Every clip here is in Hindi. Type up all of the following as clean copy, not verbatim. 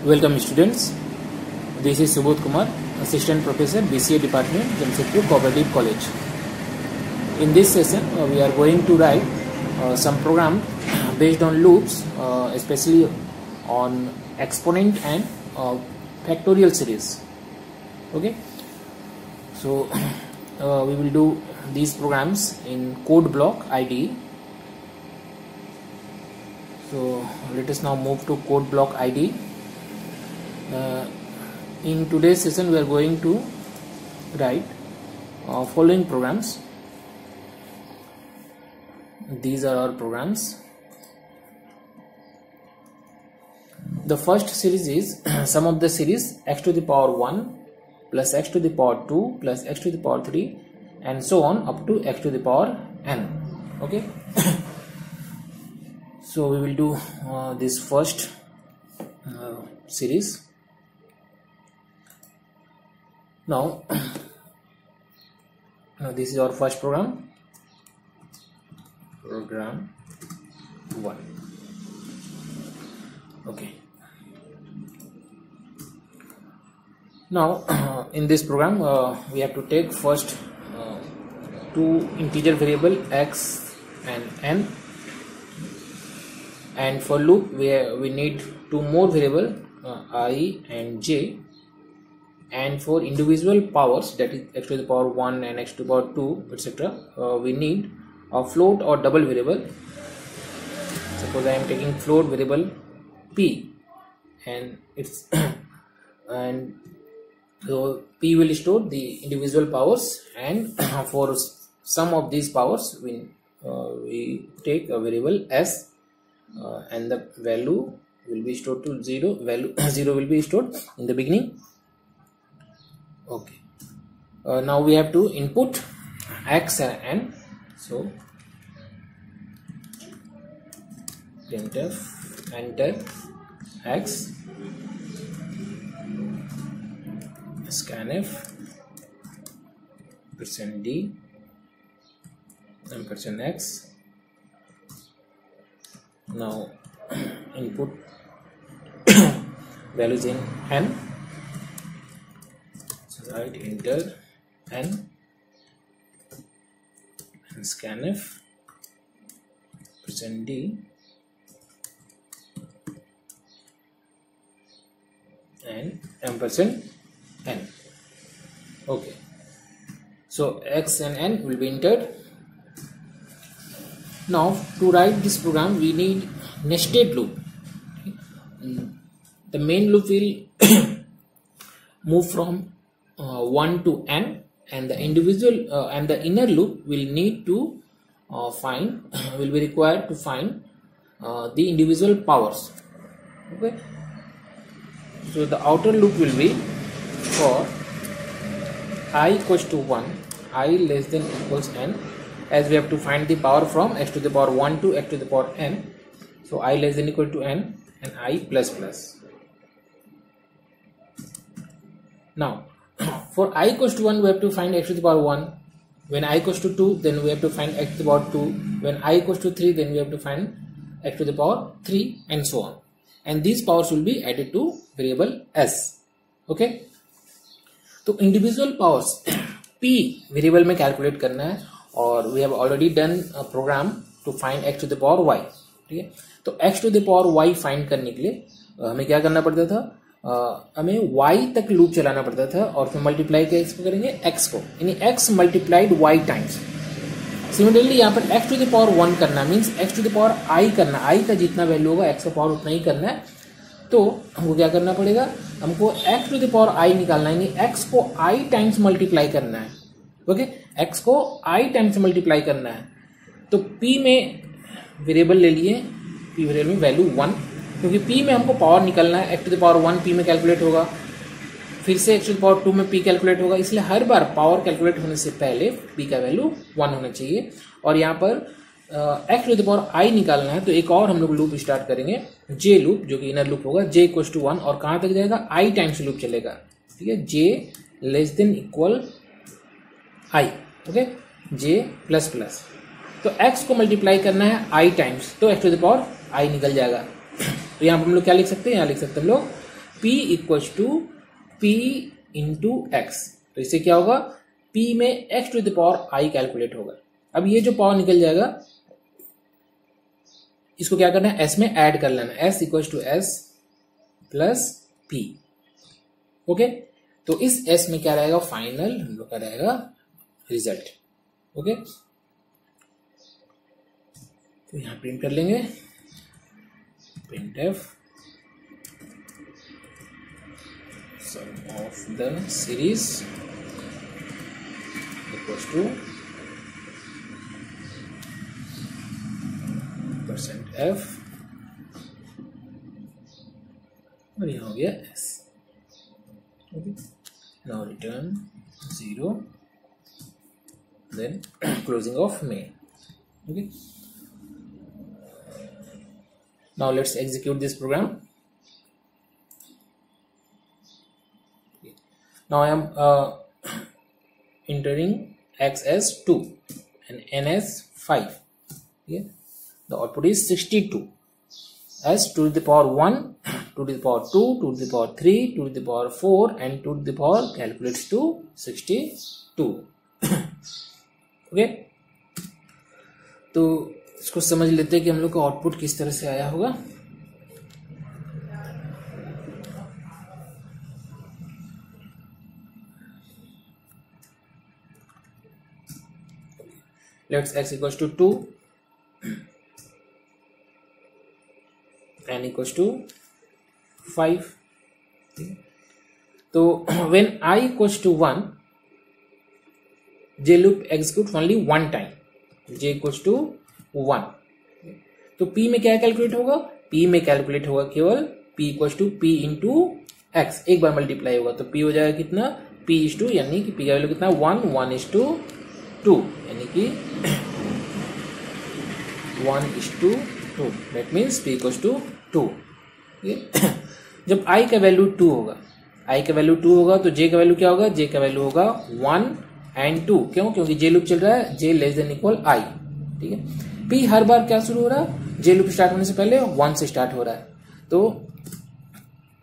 Welcome students. This is Subodh Kumar, Assistant Professor, BCA Department, Jamshedpur Cooperative College. In this session, we are going to write some program based on loops, especially on exponent and factorial series. Okay. So we will do these programs in code block IDE. So let us now move to code block IDE. In today's session we are going to write following programs. These are our programs. The first series is sum of the series x to the power 1 plus x to the power 2 plus x to the power 3 and so on up to x to the power n. Okay. So we will do this first series. Now this is our first program 1. Okay. Now in this program we have to take first two integer variable x and n, and for loop we need two more variable I and j, and for individual powers, that is x to the power 1 and x to the power 2 etc., we need a float or double variable. Suppose I am taking float variable p, and it's and so p will store the individual powers, and for some of these powers we take a variable s, and the value will be stored to 0. Value 0 will be stored in the beginning. Okay. Now we have to input x and n. So printf enter x, scanf %d and %x. Now input values in n. So write enter n and scanf %d and %n. Okay. So x and n will be entered. Now to write this program we need nested loop. The main loop will move from 1 to n, and the individual and the inner loop will need to will be required to find the individual powers. Okay. So the outer loop will be for I equals to 1, I less than equals n, as we have to find the power from x to the power 1 to x to the power n. So I less than equal to n and I plus plus. Now for I equals to 1 we have to find x to the power 1. When I equals to 2 then we have to find x to the power 2. When I equals to 3 then we have to find x to the power 3 and so on. And these powers will be added to variable s. Okay. तो इंडिविजुअल पावर्स p वेरिएबल में कैलकुलेट करना है, और we have already done a program to find x to the power y. ठीक है. तो x to the power y find करने के लिए हमें क्या करना पड़ता था, हमें y तक लूप चलाना पड़ता था, और फिर मल्टीप्लाई कैसे करेंगे x को, यानी x multiplied y times. Similarly यहाँ पर x टू द पावर 1 करना means x to the power i करना, i का जितना वैल्यू होगा x का पावर उतना ही करना है. तो हमको क्या करना पड़ेगा, हमको x to the power i निकालना है, यानी x को i टाइम्स मल्टीप्लाई करना है. ओके. x को i टाइम्स मल्टीप्लाई करना है. तो p में वेरिएबल ले लिए, p वेरिएबल में वैल्यू 1, क्योंकि p में हमको पावर निकालना है. x to the power 1 p में कैलकुलेट होगा, फिर से x टू द पावर 2 में p कैलकुलेट होगा, इसलिए हर बार पावर कैलकुलेट होने से पहले p का वैल्यू 1 होना चाहिए. और यहाँ पर x to the power i निकालना है, तो एक और हम लोग लूप स्टार्ट करेंगे, j लूप, जो कि इनर लूप होगा, j इक्वल्स टू 1, और कहाँ तक जाएगा, i टाइम्स लूप चलेगा. ठीक है. j less than equal i. Okay. j plus plus, तो x को मल्टीप्लाई करना है i टाइम्स, तो x to the power i निकल जाएगा. तो यहाँ पर हम लोग क्या लिख सकते हैं, यहाँ लिख सकते हैं हम लोग p equal to p into x. तो इससे क्या होगा, p में x to the power i calculate होगा। अब ये जो पावर निकल जाएगा इसको क्या करना है, s में ऐड कर लेना, s equal to s plus p। Okay, तो इस s में क्या रहेगा, फाइनल हम लोग का रहेगा रिजल्ट। ओके, तो यहां प्रिंट कर लेंगे, printf sum of the series equals to %f और यहां हो गया s। Okay, now return 0 then closing of main। okay, now let's execute this program। now I am entering x as 2 and n as 5। okay, the output is 62 as 2 to the power 1, 2 to the power 2, 2 to the power 3, 2 to the power 4 and 2 to the power calculates to 62। Okay, तो इसको समझ लेते हैं कि हम लोग का आउटपुट किस तरह से आया होगा। Let's x equals to 2, n equals to 5। तो when i equals to 1 j loop execute only one time, j equals to 1। तो p में क्या कैलकुलेट होगा, p में कैलकुलेट होगा केवल p equals to p into x, एक बार मल्टीप्लाई होगा तो p हो जाएगा कितना, p इज टू, यानी कि p का वैल्यू कितना 1, 1 इज टू 2, यानी कि 1 is to 2, that means p equals to 2। जब i का वैल्यू 2 होगा, i का वैल्यू 2 होगा तो j का वैल्यू क्या होगा, j का वैल्यू होगा 1 एंड 2। क्यों, क्योंकि j लूप चल रहा है, j less than equal i। ठीक है, p हर बार क्या शुरू हो रहा है, j लूप स्टार्ट होने से पहले 1 से स्टार्ट हो रहा है। तो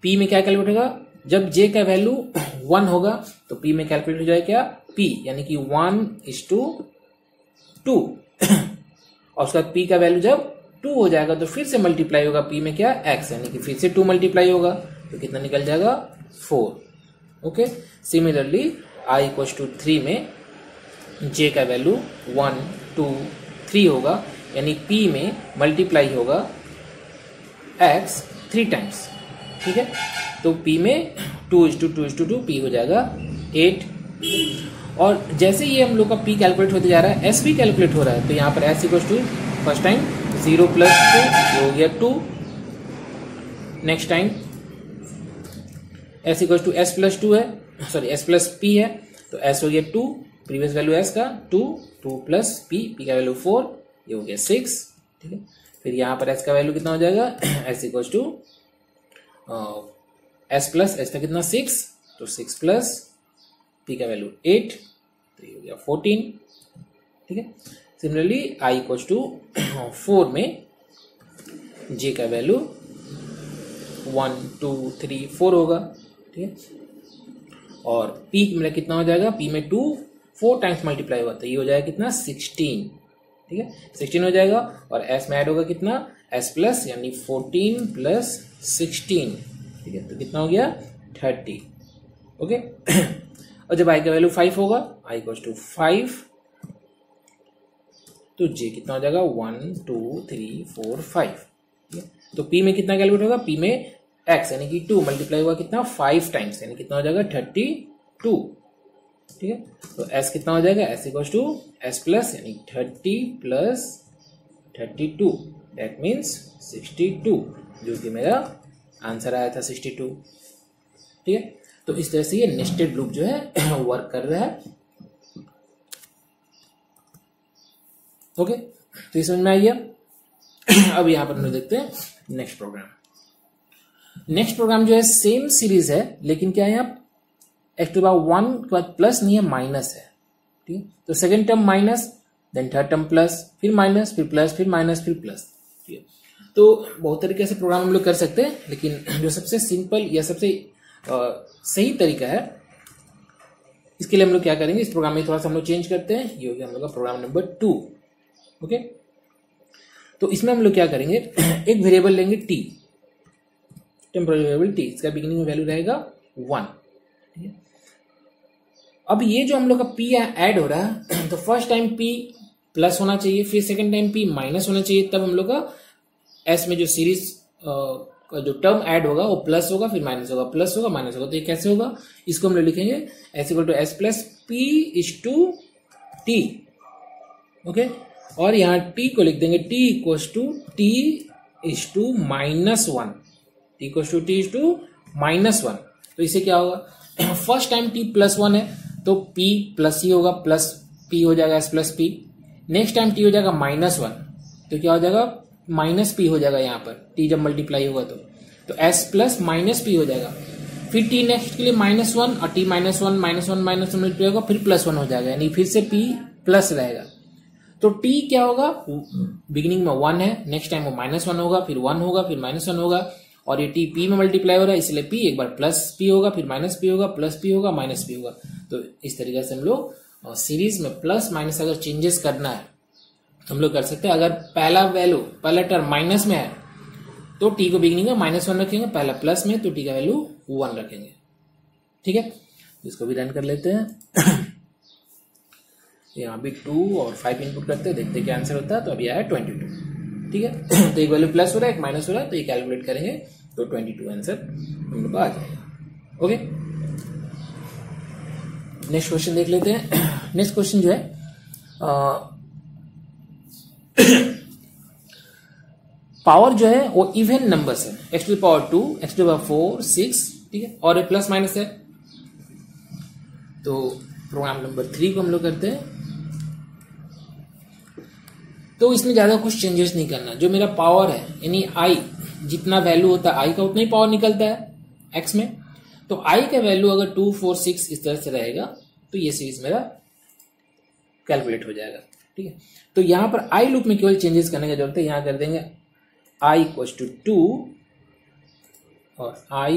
p में क्या कैलकुलेट होगा, जब j का वैल्यू 1 होगा तो p में कैलकुलेट हो जाएगा क्या, p, यानी कि 1 इज टू 2। और उसका p का वैल्यू जब 2 हो जाएगा तो फिर से मल्टीप्लाई होगा p में क्या, x, यानी कि फिर से 2 मल्टीप्लाई होगा तो कितना निकल जाएगा 4। Okay, similarly i equals to 3 में j का वैल्यू 1, 2, 3 होगा, यानी p में मल्टीप्लाई होगा x 3 टाइम्स। ठीक है, तो p में 2 is to 2 is to 2, p हो जाएगा 8। और जैसे ही हम लोग का p कैलकुलेट होते जा रहा है, s भी कैलकुलेट हो रहा है, तो यहाँ पर s equals to first time 0 plus 2, ये हो गया 2। Next time s equals to s plus 2 है, सॉरी s प्लस p है, तो s हो गया 2, प्रीवियस वैल्यू s का 2, 2 प्लस p, p का वैल्यू 4, ये हो गया 6। ठीक है, फिर यहाँ पर s का वैल्यू कितना हो जाएगा, s equals to s plus s का कितना 6, तो 6 प्लस p का वैल्यू 8, तो ये हो गया 14। ठीक है, सिमिलरली i इक्वल्स टू 4 में j का वैल्यू 1, 2, 3, 4 होगा। ठीक है, और p में कितना हो जाएगा, p में 2 4 टाइम्स मल्टीप्लाई होगा तो ये हो जाएगा कितना 16। ठीक है, 16 हो जाएगा, और s में ऐड होगा कितना, s प्लस, यानी 14 प्लस 16। ठीक है, तो कितना हो गया 30। ओके, और जब i का वैल्यू 5 होगा, i इक्वल्स टू 5, तो j कितना हो जाएगा 1, 2, 3, 4, 5। ठीक है, तो p में कितना कैलकुलेट होगा, p में x यानी कि 2 मल्टीप्लाई होगा कितना 5 टाइम्स, यानी कितना हो जाएगा 32। ठीक है, तो s कितना हो जाएगा, s equals to s plus, यानी 30 प्लस 32, दैट मीन्स 62, जो कि मेरा आंसर आया था 62। ठीक है, तो इस तरह से ये नेस्टेड लूप जो है वर्क कर रहा है। ओके, तो समझ में आई है। अब यहां पर हम देखते हैं नेक्स्ट प्रोग्राम। नेक्स्ट प्रोग्राम जो है सेम सीरीज है, लेकिन क्या है यहाँ x टू पावर 1 के बाद प्लस नहीं है, माइनस है। ठीक है, तो second term minus, then third term plus, फिर माइनस, फिर प्लस, फिर माइनस, फिर प्लस। ठीक है, तो बहुत तरीके से प्रोग्राम हम लोग कर सकते हैं, लेकिन जो सबसे सिंपल या सबसे सही तरीका है, इसके लिए हम लोग क्या करेंगे, इस प्रोग्राम में थोड़ा सा हम लोग चेंज करते हैं। ये हो गया हम लोग का प्रोग्राम नंबर 2। ओके, तो इसमें हम लोग क्या करेंगे, एक वेरिएबल लेंगे t, टेम्पोररी वेरिएबल t, इसका बिगिनिंग में वैल्यू रहेगा 1। अब ये जो हम लोग का p ऐड हो रहा है, तो फर्स्ट टाइम p प्लस होना चाहिए, फिर सेकंड टाइम p माइनस होना चाहिए, तब हम लोग का s में जो सीरीज का जो टर्म ऐड होगा वो प्लस होगा, फिर माइनस होगा, प्लस होगा, माइनस होगा। तो ये कैसे होगा, इसको हम लोग लिखेंगे s equal to s plus p is to t। Okay, और यहाँ t को लिख देंगे t equal to t is to minus 1, t equal to t is to minus 1। तो इसे क्या होगा, फर्स्ट टाइम t प्लस 1 है तो p प्लस ही होगा, प्लस p हो जाएगा s plus p। Next time t हो जाएगा माइनस 1, तो क्या हो जाएगा, माइनस p हो जाएगा यहाँ पर, t जब मल्टीप्लाई होगा तो s प्लस माइनस p हो जाएगा। फिर t नेक्स्ट के लिए माइनस 1 और t minus 1 minus 1 minus 1 multiply होगा, फिर प्लस 1 हो जाएगा, यानी फिर से p प्लस रहेगा। तो t क्या होगा, बिगिनिंग में 1 है, नेक्स्ट टाइम वो माइनस 1 होगा, फिर 1 होगा, फिर माइनस 1 होगा, और ये t p में मल्टीप्लाई हो रहा है, इसलिए p एक बार प्लस p होगा, फिर माइनस p होगा, प्लस p होगा, माइनस p होगा। तो इस तरीके से हम लोग सीरीज में प्लस माइनस अगर चेंजेस करना है हम लोग कर सकते हैं। अगर पहला टर्म माइनस में है तो t को बिगिनिंग में -1 रखेंगे, पहला प्लस में तो t का वैल्यू 1 रखेंगे। ठीक है, इसको भी रन कर लेते हैं। यहाँ भी 2 और 5 इनपुट करते हैं, देखते हैं क्या आंसर होता है। तो अभी आया 22। ठीक है, तो एक वैल्यू प्लस हो रहा है, एक माइनस हो रहा है, तो ये कैलकुलेट करेंगे तो 22 आंसर हम लोग को आ जाएगा। ओके, नेक्स्ट क्वेश्चन देख लेते हैं। नेक्स्ट क्वेश्चन जो है पावर जो है वो इवन नंबर्स है, x to the power 2, x to the power 4, 6। ठीक है, और एक प्लस माइनस है। तो प्रोग्राम नंबर 3 को हम लोग करते हैं। तो इसमें ज्यादा कुछ चेंजेस नहीं करना, जो मेरा पावर है यानी i जितना वैल्यू होता है i का उतना ही पावर निकलता है x में। तो i का वैल्यू अगर 2, 4, 6 इस तरह से रहेगा तो ये सीरीज मेरा कैलकुलेट हो जाएगा। ठीक है, तो यहां पर i लूप में केवल चेंजेस करने की जरूरत है। यहां कर देंगे i इक्वल टू 2 और i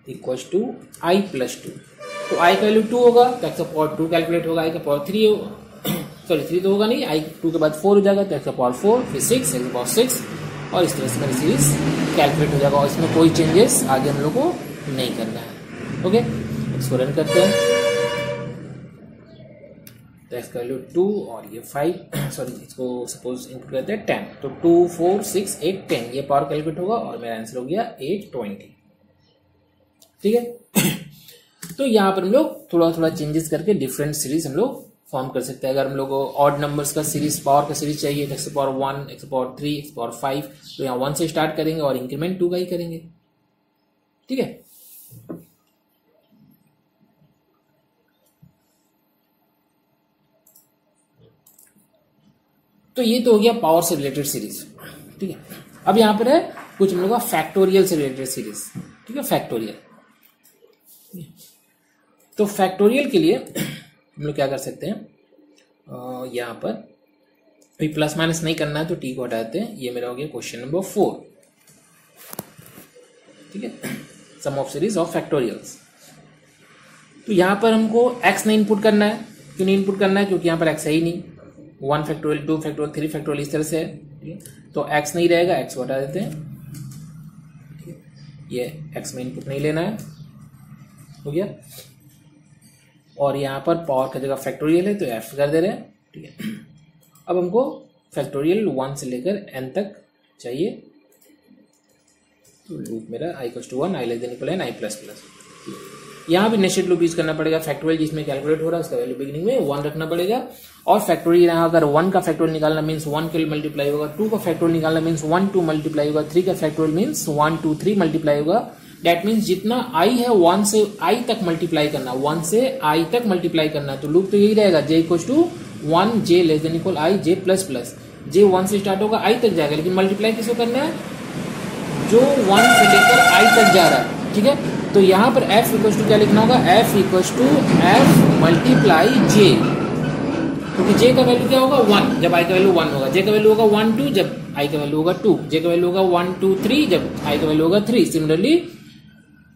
equal to i plus 2। तो i का वैल्यू 2 होगा तो x का पावर 2 कैलकुलेट होगा, i का पावर 3 होगा, सॉरी 3 तो होगा नहीं, i 2 के बाद 4 हो जाएगा तो x का पावर 4, फिर 6, x का पावर 6, और इस तरह से मेरी सीरीज कैलकुलेट हो जाएगा। और इसमें कोई चेंजेस आगे हम लोग को नहीं करना है। ओके, इसको रन करते हैं। तो x का वैल्यू 2 और ये 5, सॉरी इसको सपोज इनपुट करते हैं 10, तो 2, 4, 6, 8, 10 ये पावर कैलकुलेट होगा और मेरा आंसर हो गया 820। ठीक है, तो यहाँ पर हम लोग थोड़ा थोड़ा चेंजेस करके डिफरेंट सीरीज हम लोग फॉर्म कर सकते हैं। अगर हम लोग को ऑड नंबर्स का सीरीज, पावर का सीरीज चाहिए, x power 1, x power 3, x power 5, तो यहाँ 1 से स्टार्ट करेंगे और इंक्रीमेंट 2 का ही करेंगे। ठीक है, तो ये तो हो गया पावर से रिलेटेड सीरीज। ठीक है, अब यहां पर है कुछ हम लोग का फैक्टोरियल से रिलेटेड सीरीज। ठीक है, फैक्टोरियल। तो फैक्टोरियल के लिए हम लोग क्या कर सकते हैं, यहां पर अभी प्लस माइनस नहीं करना है तो टी को हटा देते हैं। ये मेरा हो गया क्वेश्चन नंबर 4। ठीक है, सम ऑफ सीरीज ऑफ फैक्टोरियल्स। तो यहां पर हमको x नहीं इनपुट करना है। क्यों नहीं इनपुट करना है, क्योंकि यहां पर x है ही नहीं। 1 फैक्टोरियल, 2 फैक्टोरियल, 3 फैक्टोरियल इस तरह से है, तो x नहीं रहेगा, x को हटा देते हैं। ये x में इनपुट नहीं लेना है, हो गया। और यहाँ पर पावर का जगह फैक्टोरियल है तो f कर दे रहे हैं। ठीक है, अब हमको फैक्टोरियल 1 से लेकर n तक चाहिए। तो लूप मेरा i = 1, i > n, i ++। यहाँ भी नेस्टेड लूप यूज करना पड़ेगा। फैक्टोरियल जिसमें कैलकुलेट हो रहा है उसका वैल्यू बिगिनिंग में 1 रखना पड़ेगा। और फैक्टोरियल यहाँ अगर 1 का फैक्टोरियल निकालना मीन्स 1 के मल्टीप्लाई होगा, 2 का फैक्टोरियल निकालना मीन्स 1, 2 मल्टीप्लाई होगा, 3 का फैक्टोरियल मीन्स 1, 2, 3 मल्टीप्लाई होगा। दैट मीन्स जितना i है 1 से i तक मल्टीप्लाई करना, 1 से i तक मल्टीप्लाई करना। तो लूप तो यही रहेगा, j = 1, j > i, j ++। j 1 से स्टार्ट होगा i तक जाएगा, लेकिन मल्टीप्लाई किसको करना है, जो 1 से लेकर i तक जा रहा है। ठीक है, तो यहां पर f = क्या लिखना होगा, f = f × j। क्योंकि जे का वैल्यू क्या होगा 1 जब आई का वैल्यू 1 होगा, जे का वैल्यू होगा 1 2 जब आई का वैल्यू होगा 2, जे का वैल्यू होगा 1 2 3 जब आई का वैल्यू होगा 3। सिमिलरली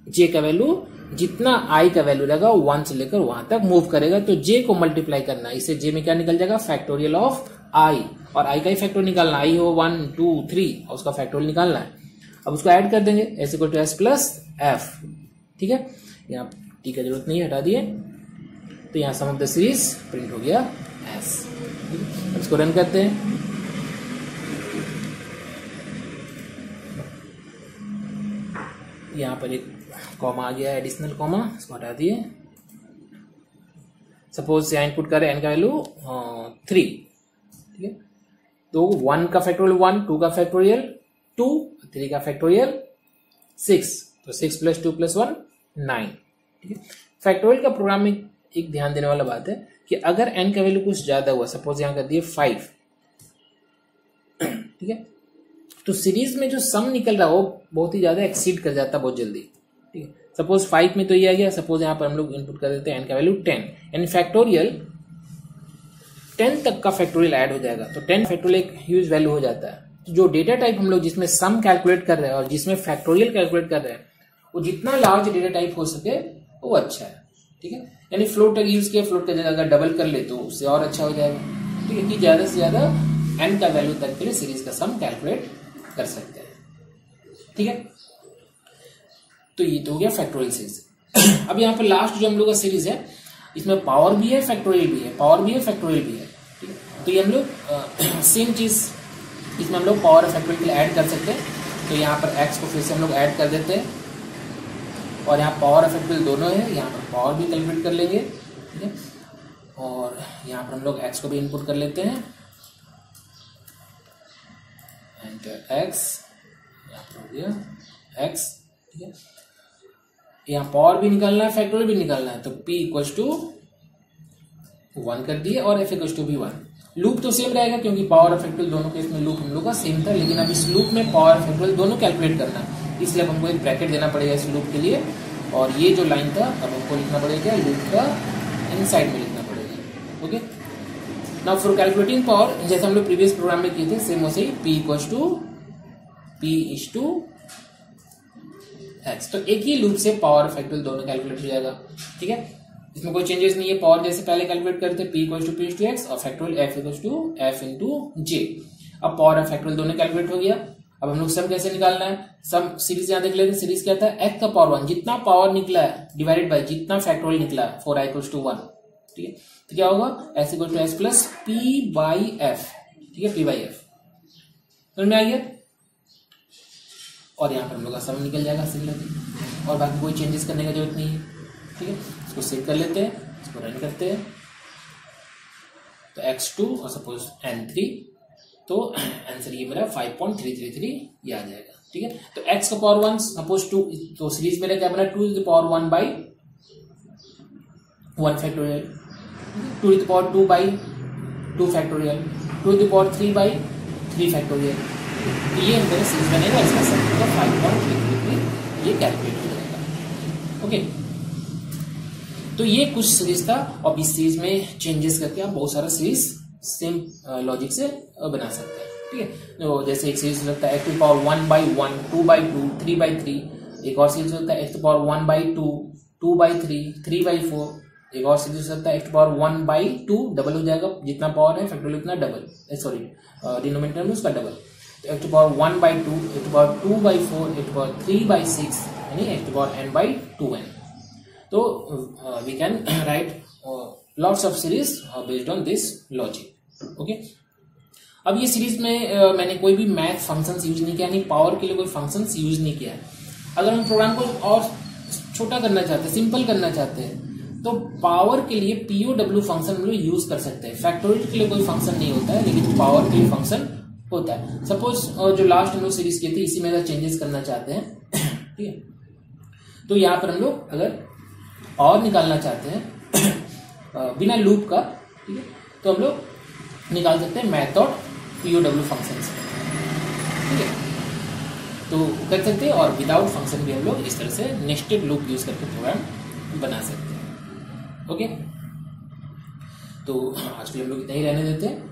जे का वैल्यू जितना आई का वैल्यू रहेगा 1 से लेकर वहां तक मूव करेगा, तो जे को मल्टीप्लाई करना, इससे जे में क्या निकल जाएगा फैक्टोरियल ऑफ आई, और आई का ही फैक्टोरियल निकालना, आई हो 1 2 3 और उसका फैक्टोरियल निकालना है। अब उसको ऐड कर देंगे s equal to s plus f, ठीक है, यहाँ टी का जरूरत नहीं है, हटा दिए, तो यहाँ सम ऑफ द सीरीज प्रिंट हो गया एस। इसको रन करते हैं, यहाँ पर एक कॉमा आ गया एडिशनल कॉमा, इसको हटा दिए। सपोज यहाँ इनपुट करें एन का वैल्यू 3, ठीक है, तो 1 का फैक्टोरियल 1, 2 का फैक्टोरियल 2, 3 का फैक्टोरियल 6, तो 6 + 2 + 1 9, ठीक है। फैक्टोरियल का प्रोग्राम में एक ध्यान देने वाला बात है कि अगर एन का वैल्यू कुछ ज्यादा हुआ, सपोज यहाँ कर दिए 5, ठीक है, तो सीरीज में जो सम निकल रहा है वो बहुत ही ज्यादा एक्सीड कर जाता है बहुत जल्दी, ठीक है। सपोज 5 में तो ये आ गया, सपोज यहाँ पर हम लोग इनपुट कर देते हैं एन का वैल्यू 10, यानी फैक्टोरियल 10 तक का फैक्टोरियल ऐड हो जाएगा, तो 10 फैक्टोरियल एक ह्यूज वैल्यू हो जाता है। तो जो डेटा टाइप हम लोग जिसमें सम कैलकुलेट कर रहे हैं और जिसमें फैक्टोरियल कैलकुलेट कर रहे हैं, वो जितना लार्ज डेटा टाइप हो सके वो अच्छा है, ठीक है। यानी फ्लोट का यूज किया, फ्लोट का जगह अगर डबल कर ले तो उससे और अच्छा हो जाएगा, ठीक है, कि ज्यादा से ज्यादा एन का वैल्यू तक के लिए सीरीज का सम कैलकुलेट कर सकते हैं, ठीक है। तो ये तो हो गया फैक्टोरियल सीरीज। अब यहाँ पर लास्ट जो हम लोग का सीरीज है, इसमें पावर भी है फैक्टोरियल भी है, पावर भी है फैक्टोरियल भी है, ठीक है। तो ये हम लोग सेम चीज इसमें हम लोग पावर और फैक्टोरियल के लिए ऐड कर सकते हैं। तो यहाँ पर एक्स को फिर से हम लोग ऐड कर देते हैं, और यहाँ पावर और फैक्टोरियल दोनों है, यहाँ पर पावर भी कैलकुलेट कर लेंगे, ठीक है, और यहाँ पर हम लोग एक्स को भी इनपुट कर लेते हैं, एंटर एक्स, यहाँ पर हो गया एक्स, ठीक है। यहाँ पावर भी निकालना है फैक्टोरियल भी निकालना है, तो p = 1 कर दिए और f = भी 1। लूप तो सेम रहेगा क्योंकि पावर और फैक्टोरियल दोनों के इसमें लूप हम लोग का सेम था, लेकिन अब इस लूप में पावर और फैक्टोरियल दोनों कैलकुलेट करना है, इसलिए अब हमको एक ब्रैकेट देना पड़ेगा इस लूप के लिए, और ये जो लाइन था अब हमको लिखना पड़ेगा लूप का इनसाइड में लिखना पड़ेगा, okay. Now for calculating power, जैसे हम लोग प्रीवियस प्रोग्राम में किए थे सेम वैसे ही p = x, तो एक ही लूप से पावर और फैक्टोरियल दोनों कैलकुलेट हो जाएगा, ठीक है। इसमें कोई चेंजेस नहीं है, पावर जैसे पहले कैलकुलेट करते p = x और फैक्टोरियल f = f × j। अब पावर और फैक्टोरियल दोनों कैलकुलेट हो गया। अब हम लोग सम कैसे निकालना है, सम सीरीज यहाँ देख लेते हैं। सीरीज क्या था, x का पावर 1 जितना पावर निकला है डिवाइडेड बाय जितना फैक्टोरियल निकला है for i = 1, ठीक है। तो क्या होगा, s = s प्लस p/f, ठीक है, p/f समझ में आ गया। और यहाँ पर हम लोग का सम निकल जाएगा सिमिलरली, और बाकी कोई चेंजेस करने का जरूरत नहीं है, ठीक है। इसको सेव कर लेते हैं, इसको रन करते हैं, तो x2 और सपोज n3, तो आंसर ये मेरा 5.333 ये आ जाएगा, ठीक है। तो x का पावर 1 सपोज 2, तो सीरीज मेरा क्या बना 2^1 फैक्टोरियल, 2^2 फैक्टोरियल, 2^3 फैक्टोरियल, तो ये मेरा सीरीज बनेगा, इसका सब 5.333 ये कैलकुलेट हो जाएगा, ओके। तो ये कुछ सीरीज था, और इस सीरीज में चेंजेस करके आप बहुत सारा सीरीज सेम लॉजिक से बना सकते हैं, ठीक है। तो जैसे एक सीरीज लगता है x⁴1/1, 2/2, 3/3, एक और सीरीज होता है x⁴1/2, 2/3, 3/4, एक और सीरीज होता है x⁴1/2, डबल हो जाएगा, जितना पावर है फैक्टोरियल उतना डबल, सॉरी डिनोमिनेटर में उसका डबल, तो x⁴1/2, x⁴2/4, x⁴3/6, यानी xn/2n। तो we can write lots of series based on this logic, okay। अब ये सीरीज में मैंने कोई भी मैथ फंक्शंस यूज नहीं किया, यानी पावर के लिए कोई फंक्शंस यूज नहीं किया है। अगर हम प्रोग्राम को और छोटा करना चाहते हैं, सिंपल करना चाहते हैं, तो पावर के लिए POW फंक्शन हम लोग यूज कर सकते हैं। फैक्टोरियल के लिए कोई फंक्शन नहीं होता है, लेकिन पावर के लिए फंक्शन होता है। सपोज जो लास्ट हम लोग सीरीज की थी, इसी में अगर चेंजेस करना चाहते हैं, ठीक है, तो यहाँ पर हम लोग अगर और निकालना चाहते हैं बिना लूप का, ठीक है, तो हम लोग निकाल सकते हैं मैथड POW फंक्शन से, ठीक है, तो कर सकते हैं। और विदाउट फंक्शन भी हम लोग इस तरह से नेस्टेड लूप यूज करके प्रोग्राम बना सकते हैं, ओके। तो आज के लिए हम लोग इतना ही रहने देते हैं।